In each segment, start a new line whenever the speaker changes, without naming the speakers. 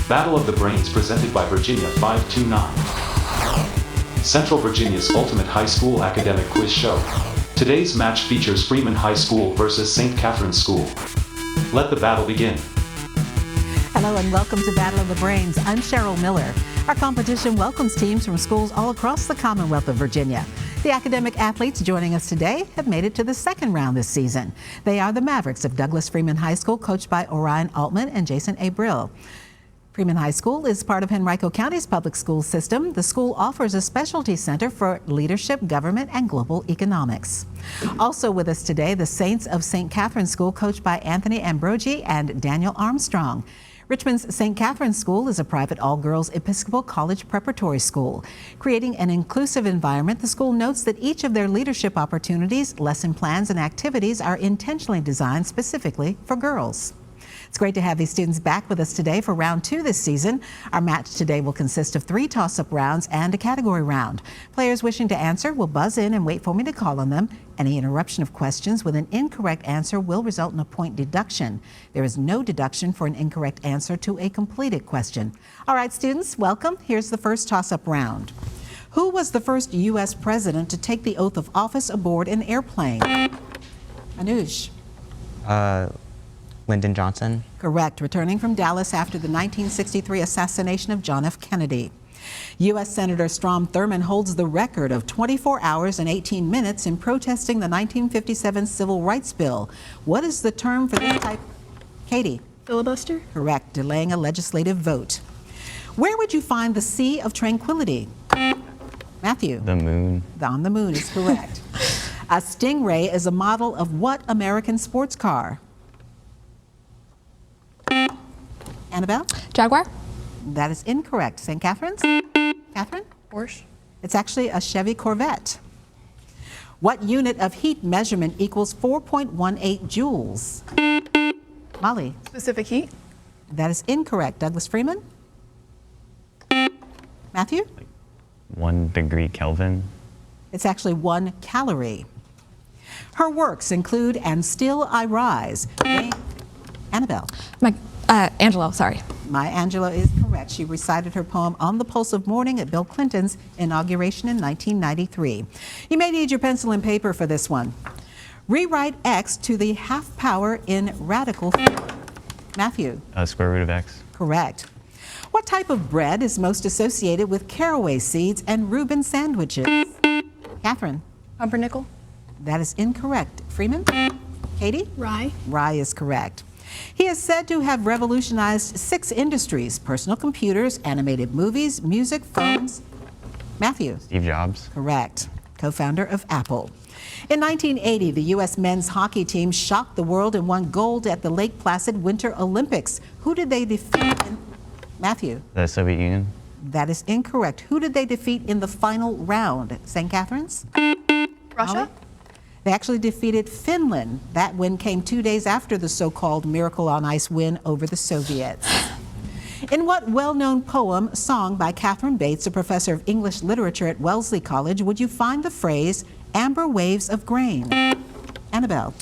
Battle of the Brains presented by Virginia 529. Central Virginia's ultimate high school academic quiz show. Today's match features Freeman High School versus St. Catherine's School. Let the battle begin.
Hello and welcome to Battle of the Brains. I'm Cheryl Miller. Our competition welcomes teams from schools all across the Commonwealth of Virginia. The academic athletes joining us today have made it to the second round this season. They are the Mavericks of Douglas Freeman High School, coached by Orion Altman and Jason A. Brill. Freeman High School is part of Henrico County's public school system. The school offers a specialty center for leadership, government, and global economics. Also with us today, the Saints of St. Catherine's School, coached by Anthony Ambrogi and Daniel Armstrong. Richmond's St. Catherine's School is a private all-girls Episcopal college preparatory school. Creating an inclusive environment, the school notes that each of their leadership opportunities, lesson plans, and activities are intentionally designed specifically for girls. It's great to have these students back with us today for round 2 this season. Our match today will consist of 3 toss-up rounds and a category round. Players wishing to answer will buzz in and wait for me to call on them. Any interruption of questions with an incorrect answer will result in a point deduction. There is no deduction for an incorrect answer to a completed question. All right, students, welcome. Here's the first toss-up round. Who was the first U.S. president to take the oath of office aboard an airplane? Anuj.
Lyndon Johnson.
Correct. Returning from Dallas after the 1963 assassination of John F. Kennedy. U.S. Senator Strom Thurmond holds the record of 24 hours and 18 minutes in protesting the 1957 Civil Rights Bill. What is the term for this type? Katie.
Filibuster?
Correct. Delaying a legislative vote. Where would you find the Sea of Tranquility? Matthew.
The moon.
On the moon is correct. A Stingray is a model of what American sports car? Annabelle?
Jaguar?
That is incorrect. St. Catherine's? Catherine?
Porsche?
It's actually a Chevy Corvette. What unit of heat measurement equals 4.18 joules? Molly?
Specific heat?
That is incorrect. Douglas Freeman? Matthew?
1 degree Kelvin.
It's actually 1 calorie. Her works include And Still I Rise. Annabelle?
Angelo, sorry.
Maya Angelou is correct. She recited her poem On the Pulse of Morning at Bill Clinton's inauguration in 1993. You may need your pencil and paper for this one. Rewrite x to the half power in radical form. Matthew?
Square root of x.
Correct. What type of bread is most associated with caraway seeds and Reuben sandwiches? Catherine?
Pumpernickel?
That is incorrect. Freeman? Katie?
Rye?
Rye is correct. He is said to have revolutionized 6 industries: personal computers, animated movies, music, phones. Matthew?
Steve Jobs.
Correct. Co-founder of Apple. In 1980, the U.S. men's hockey team shocked the world and won gold at the Lake Placid Winter Olympics. Who did they defeat? Matthew?
The Soviet Union.
That is incorrect. Who did they defeat in the final round? St. Catherine's?
Russia?
Molly? They actually defeated Finland. That win came 2 days after the so-called Miracle on Ice win over the Soviets. In what well-known poem, song by Catherine Bates, a professor of English literature at Wellesley College, would you find the phrase, amber waves of grain? Annabelle?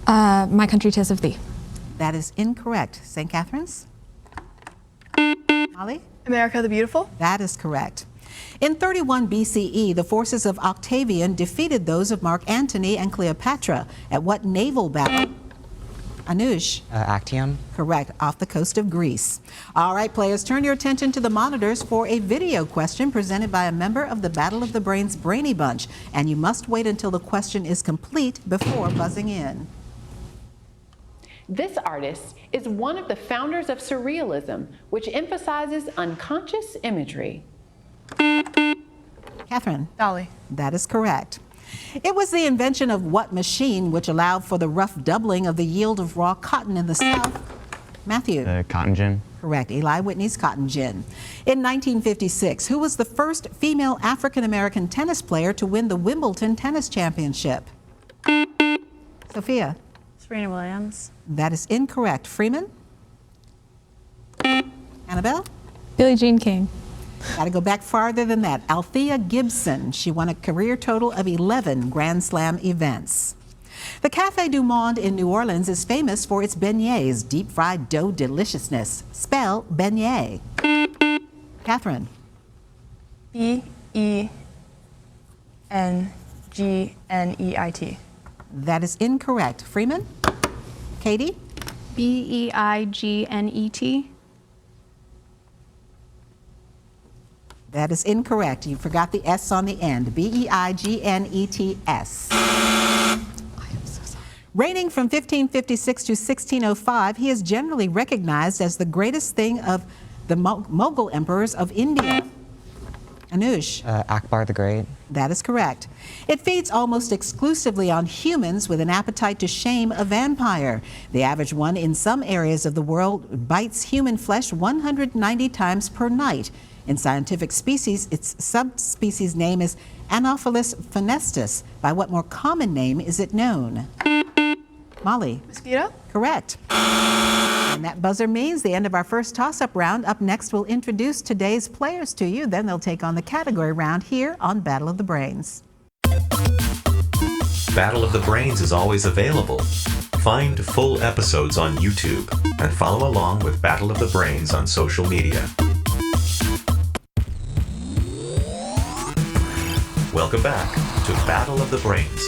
My Country 'Tis of Thee.
That is incorrect. St. Catherine's? Molly?
America the Beautiful?
That is correct. In 31 BCE, the forces of Octavian defeated those of Mark Antony and Cleopatra. At what naval battle? Anuj?
Actium.
Correct, off the coast of Greece. All right, players, turn your attention to the monitors for a video question presented by a member of the Battle of the Brains Brainy Bunch. And you must wait until the question is complete before buzzing in.
This artist is one of the founders of Surrealism, which emphasizes unconscious imagery.
Catherine?
Dolly.
That is correct. It was the invention of what machine which allowed for the rough doubling of the yield of raw cotton in the South? Matthew?
The cotton gin.
Correct. Eli Whitney's cotton gin. In 1956, who was the first female African-American tennis player to win the Wimbledon Tennis Championship? Sophia?
Serena Williams.
That is incorrect. Freeman? Annabelle?
Billie Jean King.
Got to go back farther than that. Althea Gibson. She won a career total of 11 Grand Slam events. The Café du Monde in New Orleans is famous for its beignets, deep-fried dough deliciousness. Spell beignet. Catherine.
B-E-N-G-N-E-I-T.
That is incorrect. Freeman? Katie?
B-E-I-G-N-E-T.
That is incorrect. You forgot the S on the end. B-E-I-G-N-E-T-S. Reigning from 1556 to 1605, he is generally recognized as the greatest thing of the Mughal emperors of India. Anuj.
Akbar the Great.
That is correct. It feeds almost exclusively on humans with an appetite to shame a vampire. The average one in some areas of the world bites human flesh 190 times per night. In scientific species, its subspecies name is Anopheles funestus. By what more common name is it known? Molly.
Mosquito?
Correct. And that buzzer means the end of our first toss-up round. Up next, we'll introduce today's players to you. Then they'll take on the category round here on Battle of the Brains.
Battle of the Brains is always available. Find full episodes on YouTube and follow along with Battle of the Brains on social media. Welcome back to Battle of the Brains.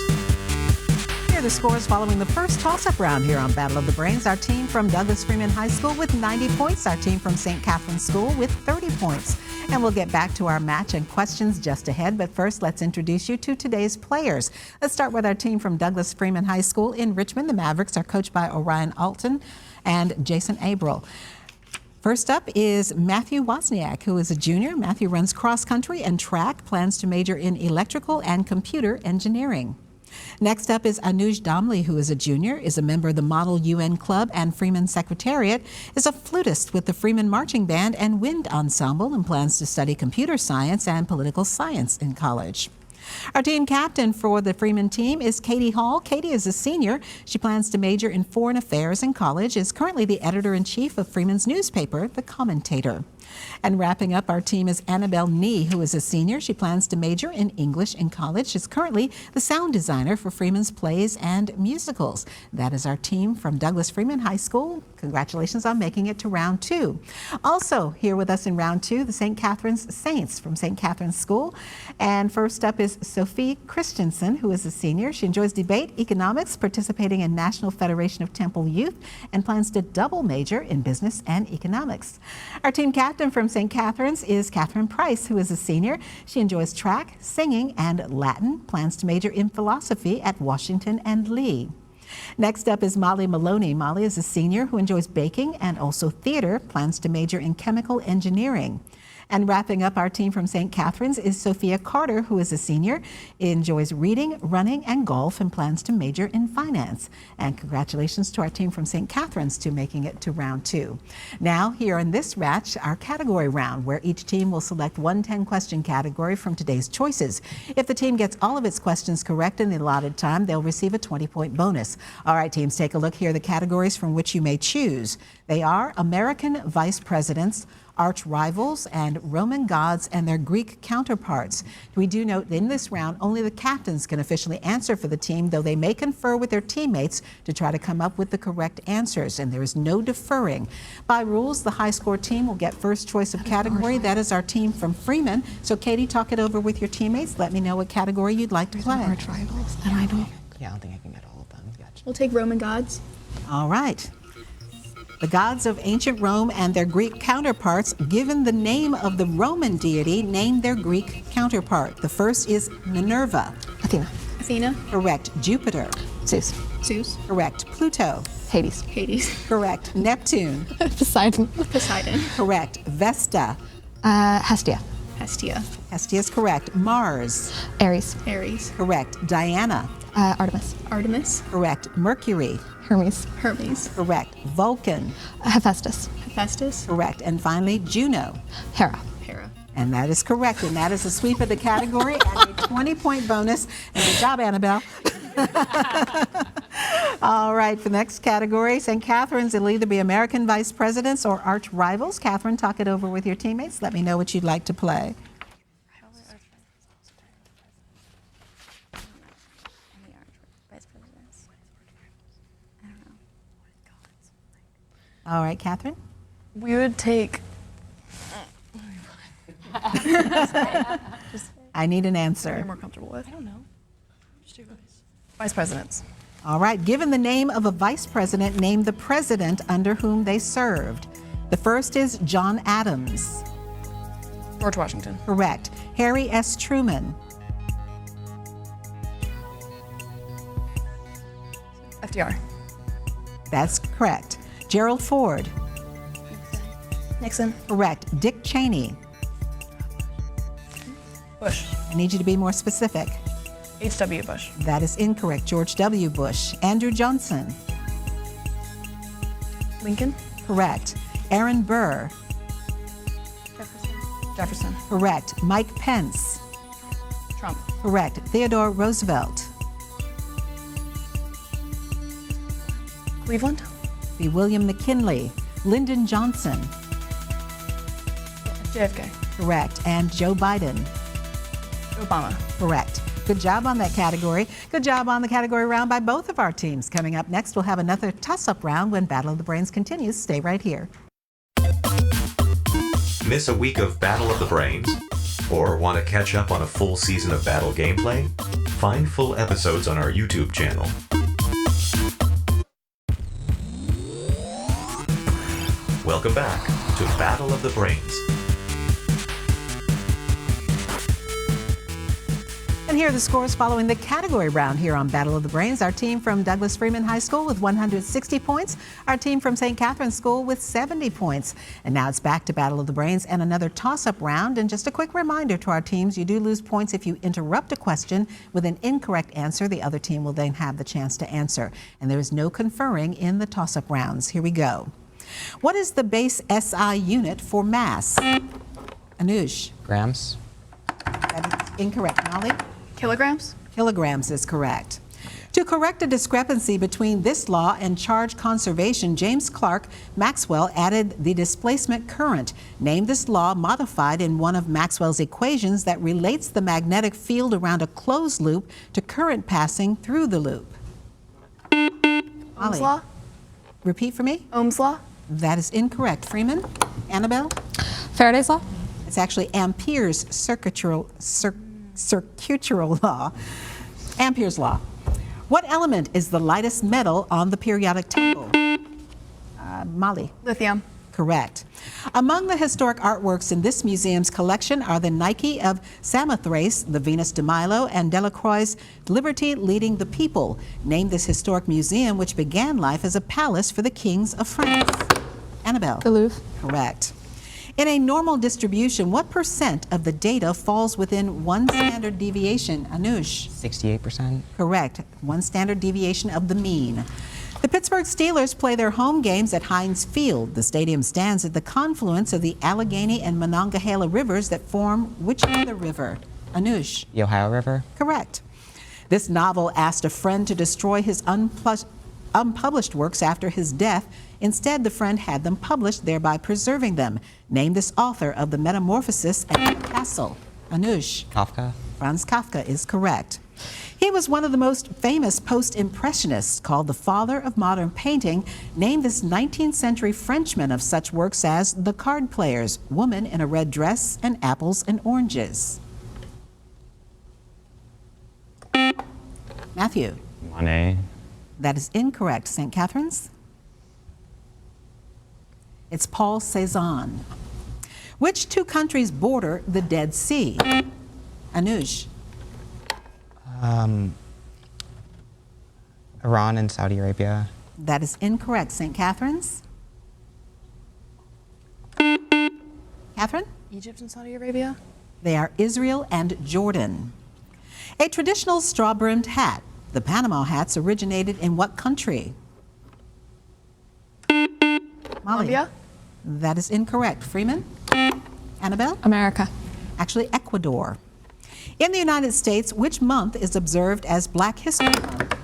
Here are the scores following the first toss-up round here on Battle of the Brains. Our team from Douglas Freeman High School with 90 points. Our team from St. Catherine's School with 30 points. And we'll get back to our match and questions just ahead. But first, let's introduce you to today's players. Let's start with our team from Douglas Freeman High School in Richmond. The Mavericks are coached by Orion Alton and Jason Abril. First up is Matthew Wozniak, who is a junior. Matthew runs cross country and track, plans to major in electrical and computer engineering. Next up is Anuj Damli, who is a junior, is a member of the Model UN Club and Freeman Secretariat, is a flutist with the Freeman Marching Band and Wind Ensemble, and plans to study computer science and political science in college. Our team captain for the Freeman team is Katie Hall. Katie is a senior. She plans to major in foreign affairs in college, is currently the editor-in-chief of Freeman's newspaper, The Commentator. And wrapping up our team is Annabelle Nee, who is a senior. She plans to major in English in college. She's currently the sound designer for Freeman's plays and musicals. That is our team from Douglas Freeman High School. Congratulations on making it to round two. Also here with us in round two, the St. Catherine's Saints from St. Catherine's School. And first up is Sophie Christensen, who is a senior. She enjoys debate, economics, participating in National Federation of Temple Youth, and plans to double major in business and economics. Our team captain from St. Catherine's is Catherine Price, who is a senior. She enjoys track, singing, and Latin, plans to major in philosophy at Washington and Lee. Next up is Molly Maloney. Molly is a senior who enjoys baking and also theater, plans to major in chemical engineering. And wrapping up our team from St. Catherine's is Sophia Carter, who is a senior, enjoys reading, running, and golf, and plans to major in finance. And congratulations to our team from St. Catherine's to making it to round two. Now, here in this match, our category round, where each team will select one 10-question category from today's choices. If the team gets all of its questions correct in the allotted time, they'll receive a 20-point bonus. All right, teams, take a look here, the categories from which you may choose. They are American vice presidents, arch rivals, and Roman gods and their Greek counterparts. We do note that in this round, only the captains can officially answer for the team, though they may confer with their teammates to try to come up with the correct answers, and there is no deferring. By rules, the high score team will get first choice of category. That is our team from Freeman. So Katie, talk it over with your teammates. Let me know what category you'd like to play.
Arch rivals, and I don't.
Yeah, I don't think I can get all of them. Gotcha.
We'll take Roman gods.
All right. The gods of ancient Rome and their Greek counterparts, given the name of the Roman deity, named their Greek counterpart. The first is Minerva.
Athena. Athena.
Correct. Jupiter.
Zeus. Zeus.
Correct. Pluto.
Hades. Hades.
Correct. Neptune.
Poseidon. Poseidon.
Correct. Vesta.
Hestia.
Hestia.
Hestia is correct. Mars.
Ares.
Ares.
Correct. Diana.
Artemis.
Artemis.
Correct. Mercury.
Hermes.
Hermes.
Correct. Vulcan.
Hephaestus.
Hephaestus.
Correct. And finally, Juno.
Hera.
Hera.
And that is correct. And that is a sweep of the category and a 20-point bonus. And good job, Annabelle. All right, for the next category, St. Catherine's, it'll either be American vice presidents or arch rivals. Catherine, talk it over with your teammates. Let me know what you'd like to play. All right, Catherine?
We would take.
I need an answer.
You're more comfortable with. I don't know. Just do vice presidents.
All right, given the name of a vice president, name the president under whom they served. The first is John Adams.
George Washington.
Correct. Harry S. Truman.
FDR.
That's correct. Gerald Ford.
Nixon.
Correct. Dick Cheney.
Bush.
I need you to be more specific.
H.W. Bush.
That is incorrect. George W. Bush. Andrew Johnson.
Lincoln.
Correct. Aaron Burr.
Jefferson.
Correct. Mike Pence.
Trump.
Correct. Theodore Roosevelt.
Cleveland.
Be William McKinley. Lyndon Johnson.
JFK.
Correct. And Joe Biden.
Obama.
Correct. Good job on that category. Good job on the category round by both of our teams. Coming up next, we'll have another toss-up round when Battle of the Brains continues. Stay right here.
Miss a week of Battle of the Brains? Or want to catch up on a full season of battle gameplay? Find full episodes on our YouTube channel. Welcome back to Battle of the Brains.
And here are the scores following the category round here on Battle of the Brains. Our team from Douglas Freeman High School with 160 points. Our team from St. Catherine's School with 70 points. And now it's back to Battle of the Brains and another toss-up round. And just a quick reminder to our teams, you do lose points if you interrupt a question with an incorrect answer. The other team will then have the chance to answer. And there is no conferring in the toss-up rounds. Here we go. What is the base SI unit for mass? Anush.
Grams.
That is incorrect. Molly?
Kilograms.
Kilograms is correct. To correct a discrepancy between this law and charge conservation, James Clerk Maxwell added the displacement current. Name this law modified in one of Maxwell's equations that relates the magnetic field around a closed loop to current passing through the loop.
Ohm's law.
Repeat for me.
Ohm's law.
That is incorrect. Freeman? Annabelle?
Faraday's law.
It's actually Ampere's circuitural law. Ampere's law. What element is the lightest metal on the periodic table? Molly.
Lithium.
Correct. Among the historic artworks in this museum's collection are the Nike of Samothrace, the Venus de Milo, and Delacroix's Liberty Leading the People. Name this historic museum, which began life as a palace for the kings of France. Annabelle.
The Louvre.
Correct. In a normal distribution, what percent of the data falls within one standard deviation? Anush.
68%.
Correct. One standard deviation of the mean. The Pittsburgh Steelers play their home games at Heinz Field. The stadium stands at the confluence of the Allegheny and Monongahela rivers that form which other river? Anush.
The Ohio River.
Correct. This novel asked a friend to destroy his unpublished works after his death. Instead, the friend had them published, thereby preserving them. Name this author of The Metamorphosis at the Castle. Anush.
Kafka.
Franz Kafka is correct. He was one of the most famous post-impressionists, called the father of modern painting. Name this 19th century Frenchman of such works as The Card Players, Woman in a Red Dress, and Apples and Oranges. Matthew.
Monet.
That is incorrect. St. Catherine's? It's Paul Cézanne. Which two countries border the Dead Sea? Anush.
Iran and Saudi Arabia.
That is incorrect. St. Catherine's? Catherine?
Egypt and Saudi Arabia.
They are Israel and Jordan. A traditional straw-brimmed hat. The Panama hats originated in what country? Molly.
Colombia.
That is incorrect. Freeman? Annabelle?
America.
Actually, Ecuador. In the United States, which month is observed as Black History Month?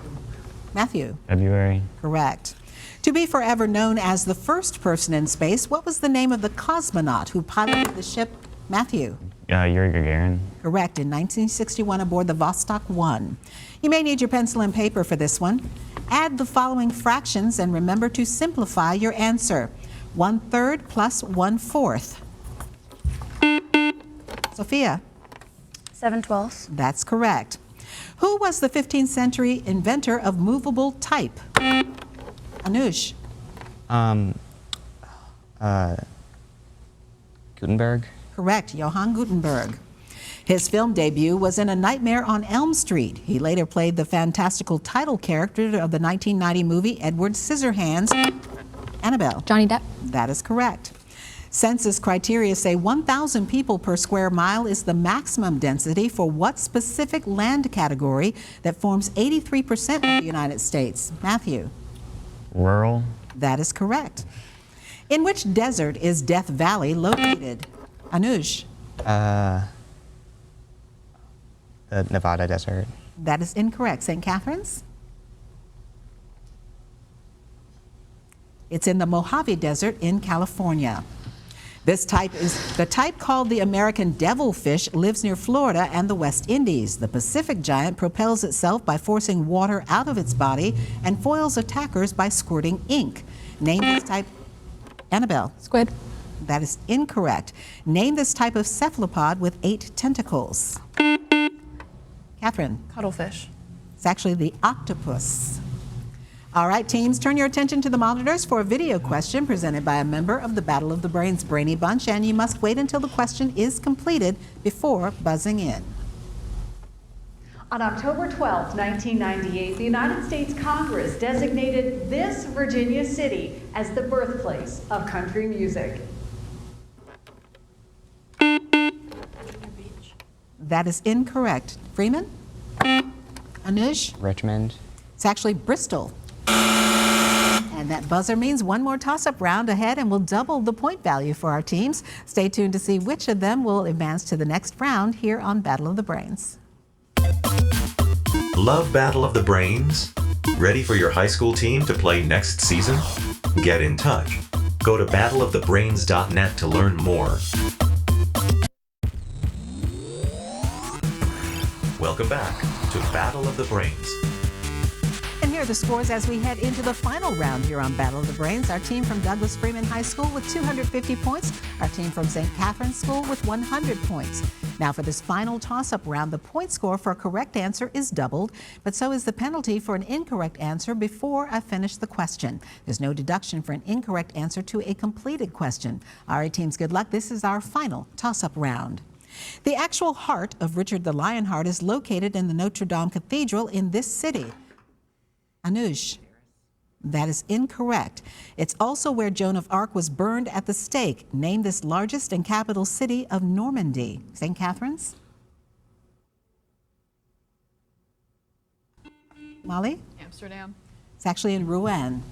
Matthew?
February.
Correct. To be forever known as the first person in space, what was the name of the cosmonaut who piloted the ship? Matthew?
Yuri Gagarin.
Correct. In 1961 aboard the Vostok 1. You may need your pencil and paper for this one. add the following fractions and remember to simplify your answer. 1/3 plus 1/4. Sophia?
7/12.
That's correct. Who was the 15th century inventor of movable type? Anush?
Gutenberg.
Correct, Johann Gutenberg. His film debut was in A Nightmare on Elm Street. He later played the fantastical title character of the 1990 movie Edward Scissorhands. Annabelle?
Johnny Depp.
That is correct. Census criteria say 1,000 people per square mile is the maximum density for what specific land category that forms 83% of the United States? Matthew?
Rural.
That is correct. In which desert is Death Valley located? Anush?
The Nevada desert.
That is incorrect. St. Catharines? It's in the Mojave Desert in California. This type is the type called the American devilfish, lives near Florida and the West Indies. The Pacific giant propels itself by forcing water out of its body and foils attackers by squirting ink. Name this type. Annabelle?
Squid.
That is incorrect. Name this type of cephalopod with 8 tentacles. Catherine?
Cuttlefish.
It's actually the octopus. All right, teams, turn your attention to the monitors for a video question presented by a member of the Battle of the Brains Brainy Bunch, and you must wait until the question is completed before buzzing in.
On October 12, 1998, the United States Congress designated this Virginia city as the birthplace of country music.
That is incorrect. Freeman? Anush?
Richmond.
It's actually Bristol. And that buzzer means one more toss-up round ahead and will double the point value for our teams. Stay tuned to see which of them will advance to the next round here on Battle of the Brains.
Love Battle of the Brains? Ready for your high school team to play next season? Get in touch. Go to battleofthebrains.net to learn more. Welcome back to Battle of the Brains.
And here are the scores as we head into the final round here on Battle of the Brains. Our team from Douglas Freeman High School with 250 points. Our team from St. Catharines School with 100 points. Now for this final toss-up round, the point score for a correct answer is doubled, but so is the penalty for an incorrect answer before I finish the question. There's no deduction for an incorrect answer to a completed question. All right, teams, good luck. This is our final toss-up round. The actual heart of Richard the Lionheart is located in the Notre Dame Cathedral in this city. Anush? That is incorrect. It's also where Joan of Arc was burned at the stake. Name this largest and capital city of Normandy. St. Catharines? Molly?
Amsterdam.
It's actually in Rouen.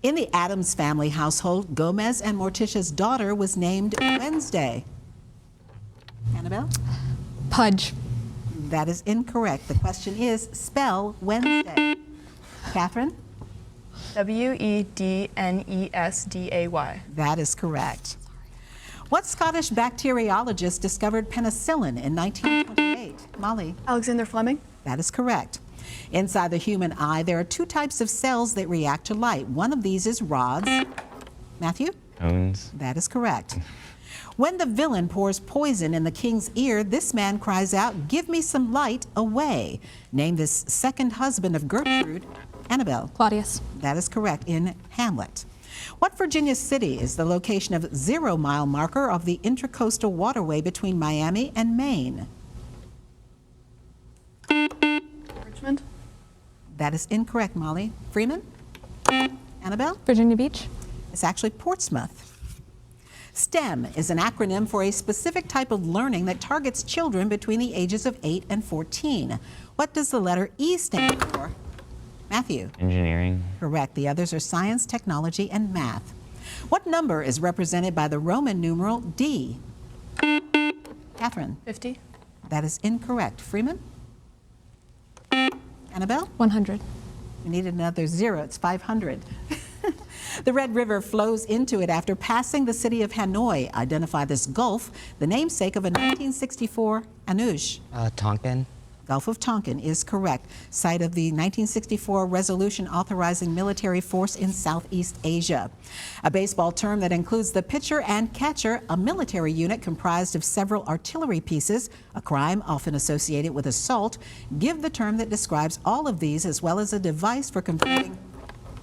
In the Addams family household, Gomez and Morticia's daughter was named Wednesday. Annabelle?
Pudge.
That is incorrect. The question is, spell Wednesday. Catherine?
Wednesday.
That is correct. What Scottish bacteriologist discovered penicillin in 1928? Molly?
Alexander Fleming.
That is correct. Inside the human eye, there are 2 types of cells that react to light. One of these is rods. Matthew?
Cones.
That is correct. When the villain pours poison in the king's ear, this man cries out, "Give me some light away." Name this second husband of Gertrude. Annabelle?
Claudius.
That is correct, in Hamlet. What Virginia city is the location of 0-mile marker of the Intracoastal Waterway between Miami and Maine?
Richmond.
That is incorrect, Molly. Freeman? Annabelle?
Virginia Beach.
It's actually Portsmouth. STEM is an acronym for a specific type of learning that targets children between the ages of 8 and 14. What does the letter E stand for? Matthew?
Engineering.
Correct. The others are science, technology, and math. What number is represented by the Roman numeral D? Catherine?
50.
That is incorrect. Freeman? Annabelle?
100.
We needed another 0. It's 500. The Red River flows into it after passing the city of Hanoi. Identify this gulf, the namesake of a 1964 Anush.
Tonkin.
Gulf of Tonkin is correct. Site of the 1964 resolution authorizing military force in Southeast Asia. A baseball term that includes the pitcher and catcher, a military unit comprised of several artillery pieces, a crime often associated with assault. Give the term that describes all of these as well as a device for converting.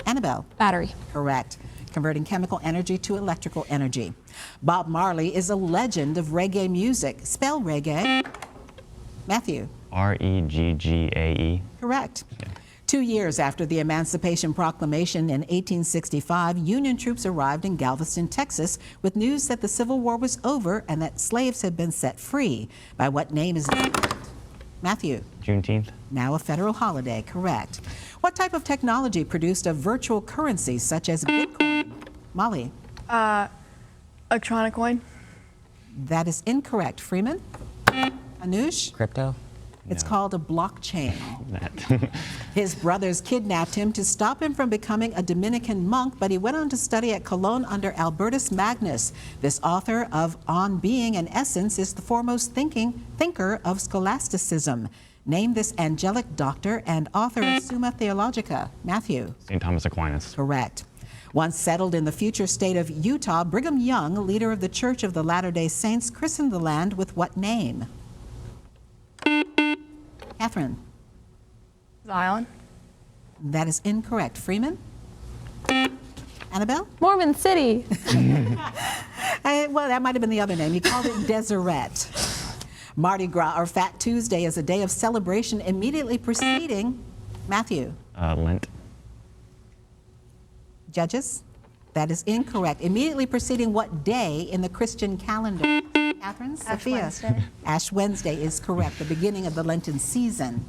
Annabelle.
Battery.
Correct. Converting chemical energy to electrical energy. Bob Marley is a legend of reggae music. Spell reggae. Matthew.
Reggae.
Correct. 2 years after the Emancipation Proclamation in 1865, Union troops arrived in Galveston, Texas, with news that the Civil War was over and that slaves had been set free. By what name is it? Matthew.
Juneteenth.
Now a federal holiday, correct. What type of technology produced a virtual currency such as Bitcoin? Molly.
Electronic coin.
That is incorrect. Freeman? Anush?
Crypto.
It's
No.
called a blockchain.
That.
His brothers kidnapped him to stop him from becoming a Dominican monk, but he went on to study at Cologne under Albertus Magnus. This author of On Being and Essence is the foremost thinker of scholasticism. Name this angelic doctor and author of Summa Theologica. Matthew.
St. Thomas Aquinas.
Correct. Once settled in the future state of Utah, Brigham Young, leader of the Church of the Latter-day Saints, christened the land with what name? Catherine.
Zion.
That is incorrect. Freeman? Annabelle?
Mormon City.
Well, that might have been the other name. You called it Deseret. Mardi Gras, or Fat Tuesday, is a day of celebration immediately preceding Matthew.
Lent.
Judges? That is incorrect. Immediately preceding what day in the Christian calendar? Catherine? Sophia?
Wednesday.
Ash Wednesday is correct, the beginning of the Lenten season.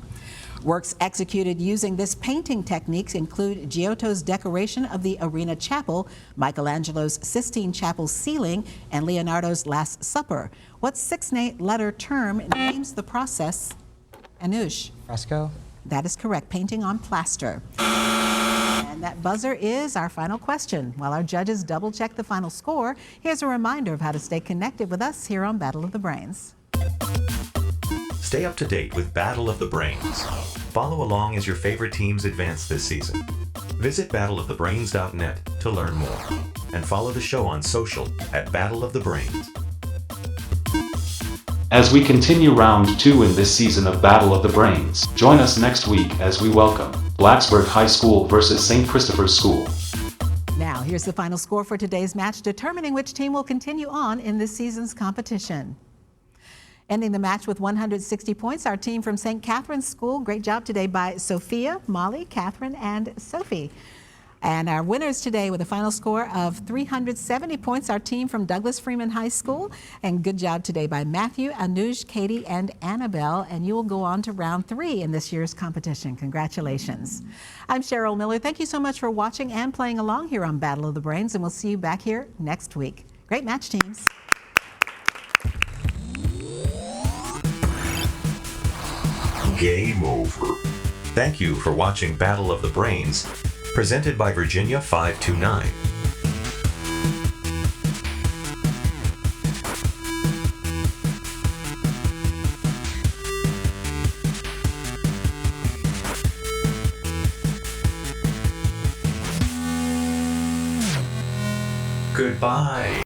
Works executed using this painting technique include Giotto's decoration of the Arena Chapel, Michelangelo's Sistine Chapel ceiling, and Leonardo's Last Supper. What 6-letter term names the process? Anush?
Fresco.
That is correct, painting on plaster. And that buzzer is our final question. While our judges double check the final score, here's a reminder of how to stay connected with us here on Battle of the Brains.
Stay up to date with Battle of the Brains. Follow along as your favorite teams advance this season. Visit battleofthebrains.net to learn more. And follow the show on social at Battle of the Brains.
As we continue round 2 in this season of Battle of the Brains, join us next week as we welcome Blacksburg High School versus St. Christopher's School.
Now, here's the final score for today's match, determining which team will continue on in this season's competition. Ending the match with 160 points, our team from St. Catherine's School. Great job today by Sophia, Molly, Catherine, and Sophie. And our winners today with a final score of 370 points, our team from Douglas Freeman High School. And good job today by Matthew, Anuj, Katie, and Annabelle. And you will go on to round 3 in this year's competition. Congratulations. I'm Cheryl Miller. Thank you so much for watching and playing along here on Battle of the Brains. And we'll see you back here next week. Great match, teams.
Game over. Thank you for watching Battle of the Brains, presented by Virginia 529. Goodbye.